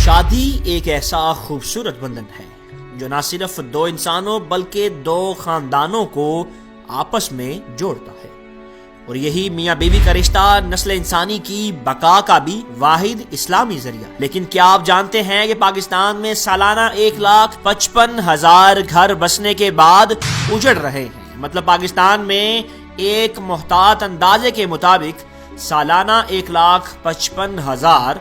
شادی ایک ایسا خوبصورت بندھن ہے جو نہ صرف دو انسانوں بلکہ دو خاندانوں کو آپس میں جوڑتا ہے، اور یہی میاں بیوی کا رشتہ نسل انسانی کی بقا کا بھی واحد اسلامی ذریعہ۔ لیکن کیا آپ جانتے ہیں کہ پاکستان میں سالانہ 1,55,000 گھر بسنے کے بعد اجڑ رہے ہیں؟ مطلب پاکستان میں ایک محتاط اندازے کے مطابق سالانہ 1,55,000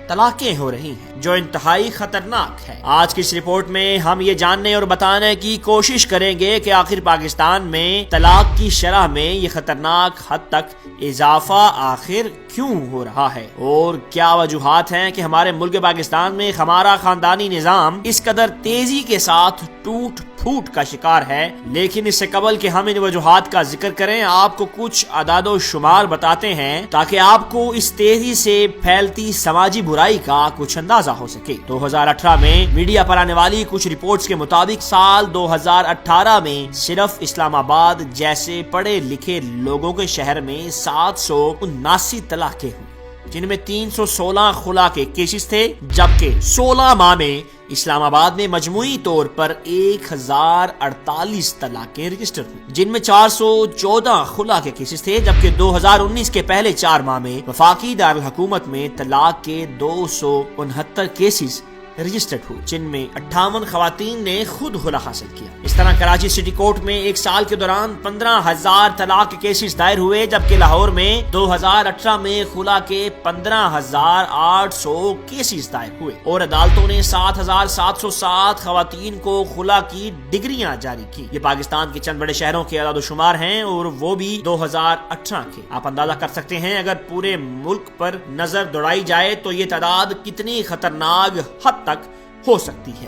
طلاقیں ہو رہی ہیں، جو انتہائی خطرناک ہے۔ آج کی اس رپورٹ میں ہم یہ جاننے اور بتانے کی کوشش کریں گے کہ آخر پاکستان میں طلاق کی شرح میں یہ خطرناک حد تک اضافہ آخر کیوں ہو رہا ہے، اور کیا وجوہات ہیں کہ ہمارے ملک پاکستان میں ہمارا خاندانی نظام اس قدر تیزی کے ساتھ ٹوٹ پھوٹ کا شکار ہے۔ لیکن اس سے قبل کہ ہم ان وجوہات کا ذکر کریں، آپ کو کچھ اعداد و شمار بتاتے ہیں تاکہ آپ کو اس تیزی سے پھیلتی سماجی برائی کا کچھ اندازہ ہو سکے۔ 2018 میں میڈیا پر آنے والی کچھ رپورٹس کے مطابق سال 2018 میں صرف اسلام آباد جیسے پڑھے لکھے لوگوں کے شہر میں 779 طلاقیں ہوئی، جن میں 316 خلا کے کیسز تھے، جبکہ 16 ماہ میں اسلام آباد میں مجموعی طور پر 1048 طلاقیں رجسٹر ہوئی، جن میں 414 خلا کے کیسز تھے، جبکہ 2019 کے پہلے 4 ماہ میں وفاقی دارالحکومت میں طلاق کے 269 کیسز رجسٹرڈ ہوئے، جن میں 58 خواتین نے خود خلا حاصل کیا۔ اس طرح کراچی سٹی کورٹ میں ایک سال کے دوران 15,000 طلاق کے کیسز دائر ہوئے، جبکہ لاہور میں 2018 میں خلا کے 15,800 کیسز دائر ہوئے، اور عدالتوں نے 7,707 خواتین کو خلا کی ڈگریاں جاری کی۔ یہ پاکستان کے چند بڑے شہروں کے اعداد و شمار ہیں، اور وہ بھی 2018 کے۔ آپ اندازہ کر سکتے ہیں اگر پورے ملک پر نظر دوڑائی جائے تو یہ تعداد کتنی خطرناک حد تک ہو سکتی ہے۔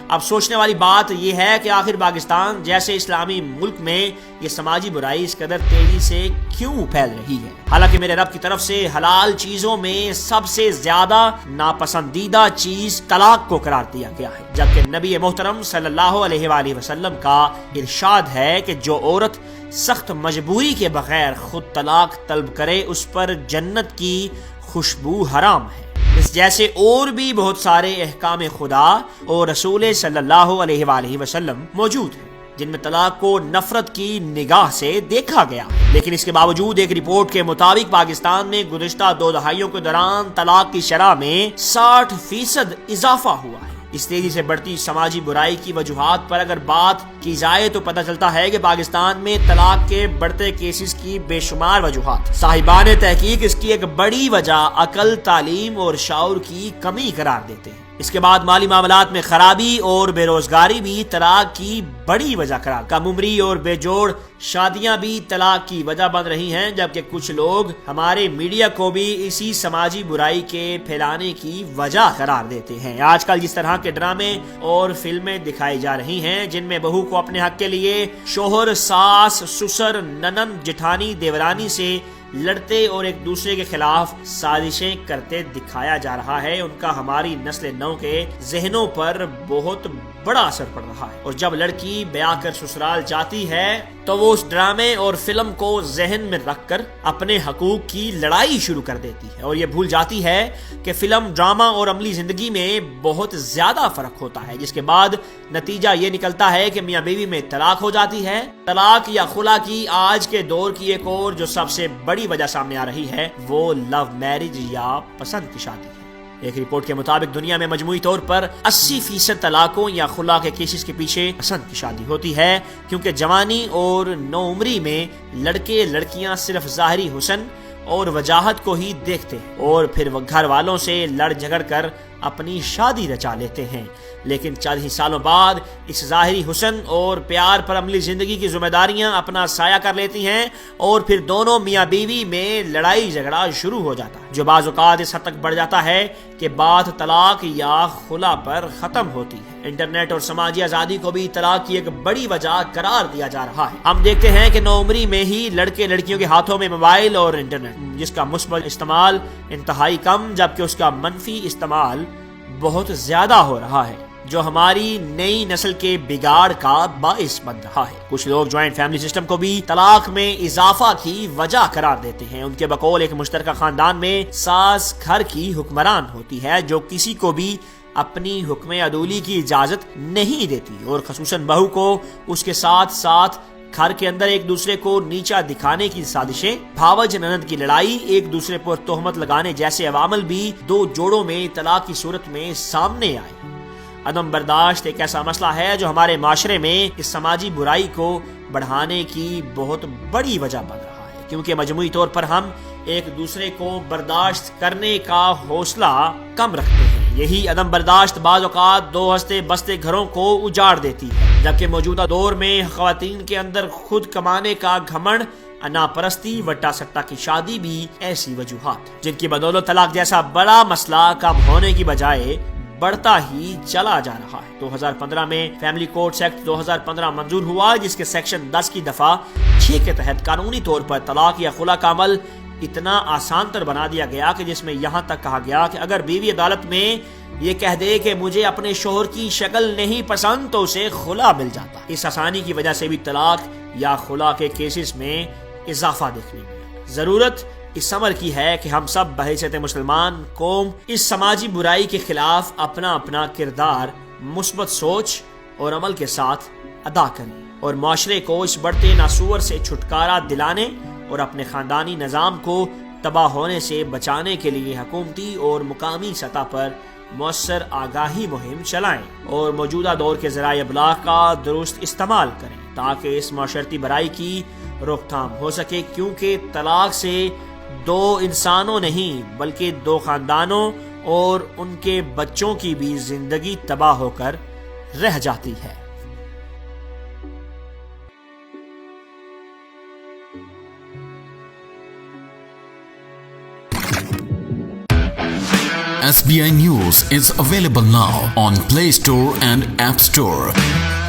اب سوچنے والی بات یہ ہے کہ آخر پاکستان جیسے اسلامی ملک میں یہ سماجی برائی اس قدر تیزی سے کیوں پھیل رہی ہے؟ حالانکہ میرے رب کی طرف سے حلال چیزوں میں سب سے زیادہ ناپسندیدہ چیز طلاق کو قرار دیا گیا ہے، جبکہ نبی محترم صلی اللہ علیہ وآلہ وسلم کا ارشاد ہے کہ جو عورت سخت مجبوری کے بغیر خود طلاق طلب کرے اس پر جنت کی خوشبو حرام ہے۔ اس جیسے اور بھی بہت سارے احکام خدا اور رسول صلی اللہ علیہ وآلہ وسلم موجود ہیں، جن میں طلاق کو نفرت کی نگاہ سے دیکھا گیا، لیکن اس کے باوجود ایک رپورٹ کے مطابق پاکستان میں گزشتہ 2 دہائیوں کے دوران طلاق کی شرح میں 60% اضافہ ہوا ہے۔ اس تیزی سے بڑھتی سماجی برائی کی وجوہات پر اگر بات کی جائے تو پتہ چلتا ہے کہ پاکستان میں طلاق کے بڑھتے کیسز کی بے شمار وجوہات۔ صاحبان تحقیق اس کی ایک بڑی وجہ عقل، تعلیم اور شعور کی کمی قرار دیتے ہیں۔ اس کے بعد مالی معاملات میں خرابی اور بے روزگاری بھی طلاق کی بڑی وجہ قرار۔ کم عمری اور بے جوڑ شادیاں بھی طلاق کی وجہ بن رہی ہیں، جبکہ کچھ لوگ ہمارے میڈیا کو بھی اسی سماجی برائی کے پھیلانے کی وجہ قرار دیتے ہیں۔ آج کل جس طرح کے ڈرامے اور فلمیں دکھائی جا رہی ہیں جن میں بہو کو اپنے حق کے لیے شوہر، ساس، سسر، ننند، جٹھانی، دیورانی سے لڑتے اور ایک دوسرے کے خلاف سازشیں کرتے دکھایا جا رہا ہے، ان کا ہماری نسل نو کے ذہنوں پر بہت بڑا اثر پڑ رہا ہے، اور جب لڑکی بیاہ کر سسرال جاتی ہے تو وہ اس ڈرامے اور فلم کو ذہن میں رکھ کر اپنے حقوق کی لڑائی شروع کر دیتی ہے، اور یہ بھول جاتی ہے کہ فلم، ڈرامہ اور عملی زندگی میں بہت زیادہ فرق ہوتا ہے، جس کے بعد نتیجہ یہ نکلتا ہے کہ میاں بیوی میں طلاق ہو جاتی ہے۔ طلاق یا خلا کی آج کے دور کی ایک اور جو سب سے بڑی وجہ سامنے آ رہی ہے وہ لو میرج یا پسند کی شادی ہے۔ ایک رپورٹ کے مطابق دنیا میں مجموعی طور پر 80% طلاقوں یا خلا کے کیسز کے پیچھے پسند کی شادی ہوتی ہے، کیونکہ جوانی اور نوعمری میں لڑکے لڑکیاں صرف ظاہری حسن اور وجاہت کو ہی دیکھتے ہیں، اور پھر وہ گھر والوں سے لڑ جھگڑ کر اپنی شادی رچا لیتے ہیں، لیکن چند ہی سالوں بعد اس ظاہری حسن اور پیار پر عملی زندگی کی ذمہ داریاں اپنا سایہ کر لیتی ہیں، اور پھر دونوں میاں بیوی میں لڑائی جھگڑا شروع ہو جاتا ہے، جو بعض اوقات اس حد تک بڑھ جاتا ہے کہ بات طلاق یا خلا پر ختم ہوتی ہے۔ انٹرنیٹ اور سماجی آزادی کو بھی طلاق کی ایک بڑی وجہ قرار دیا جا رہا ہے۔ ہم دیکھتے ہیں کہ نوعمری میں ہی لڑکے لڑکیوں کے ہاتھوں میں موبائل اور انٹرنیٹ، جس کا مثبت استعمال انتہائی کم جبکہ اس کا منفی استعمال بہت زیادہ ہو رہا ہے، جو ہماری نئی نسل کے بگاڑ کا باعث بن رہا ہے۔ کچھ لوگ جوائنٹ فیملی سسٹم کو بھی طلاق میں اضافہ کی وجہ قرار دیتے ہیں۔ ان کے بقول ایک مشترکہ خاندان میں ساس گھر کی حکمران ہوتی ہے، جو کسی کو بھی اپنی حکم عدولی کی اجازت نہیں دیتی اور خصوصاً بہو کو اس کے ساتھ ساتھ گھر کے اندر ایک دوسرے کو نیچا دکھانے کی سازشیں، بھاوج نند کی لڑائی، ایک دوسرے پر تہمت لگانے جیسے عوامل بھی دو جوڑوں میں طلاق کی صورت میں سامنے آئے۔ عدم برداشت ایک ایسا مسئلہ ہے جو ہمارے معاشرے میں اس سماجی برائی کو بڑھانے کی بہت بڑی وجہ بن رہا ہے، کیونکہ مجموعی طور پر ہم ایک دوسرے کو برداشت کرنے کا حوصلہ کم رکھتے ہیں۔ یہی عدم برداشت بعض اوقات دو ہنستے بستے گھروں کو اجاڑ دیتی ہے، جبکہ موجودہ دور میں خواتین کے اندر خود کمانے کا گھمنڈ، انا پرستی، وٹا سٹا کی شادی بھی ایسی وجوہات ہیں جن کی بدولت طلاق جیسا بڑا مسئلہ کم ہونے کی بجائے بڑھتا ہی چلا جا رہا ہے۔ 2015 میں فیملی کورٹس ایکٹ 2015 منظور ہوا، جس کے سیکشن 10 کی دفعہ 6 کے تحت قانونی طور پر طلاق یا خلا کا عمل اتنا آسان تر بنا دیا گیا کہ جس میں یہاں تک کہا گیا کہ اگر بیوی عدالت میں یہ کہہ دے کہ مجھے اپنے شوہر کی شکل نہیں پسند تو اسے خلا مل جاتا۔ اس آسانی کی وجہ سے بھی طلاق یا خلا کے کیسز میں اضافہ دیکھنے میں ضرورت اس عمل کی ہے کہ ہم سب بحیثیت مسلمان قوم اس سماجی برائی کے خلاف اپنا اپنا کردار مثبت سوچ اور عمل کے ساتھ ادا کریں اور معاشرے کو اس بڑھتے ناسور سے چھٹکارا دلانے اور اپنے خاندانی نظام کو تباہ ہونے سے بچانے کے لیے حکومتی اور مقامی سطح پر مؤثر آگاہی مہم چلائیں اور موجودہ دور کے ذرائع ابلاغ کا درست استعمال کریں تاکہ اس معاشرتی برائی کی روک تھام ہو سکے، کیونکہ طلاق سے دو انسانوں نہیں بلکہ دو خاندانوں اور ان کے بچوں کی بھی زندگی تباہ ہو کر رہ جاتی ہے۔ SBI News is available now on Play Store and App Store.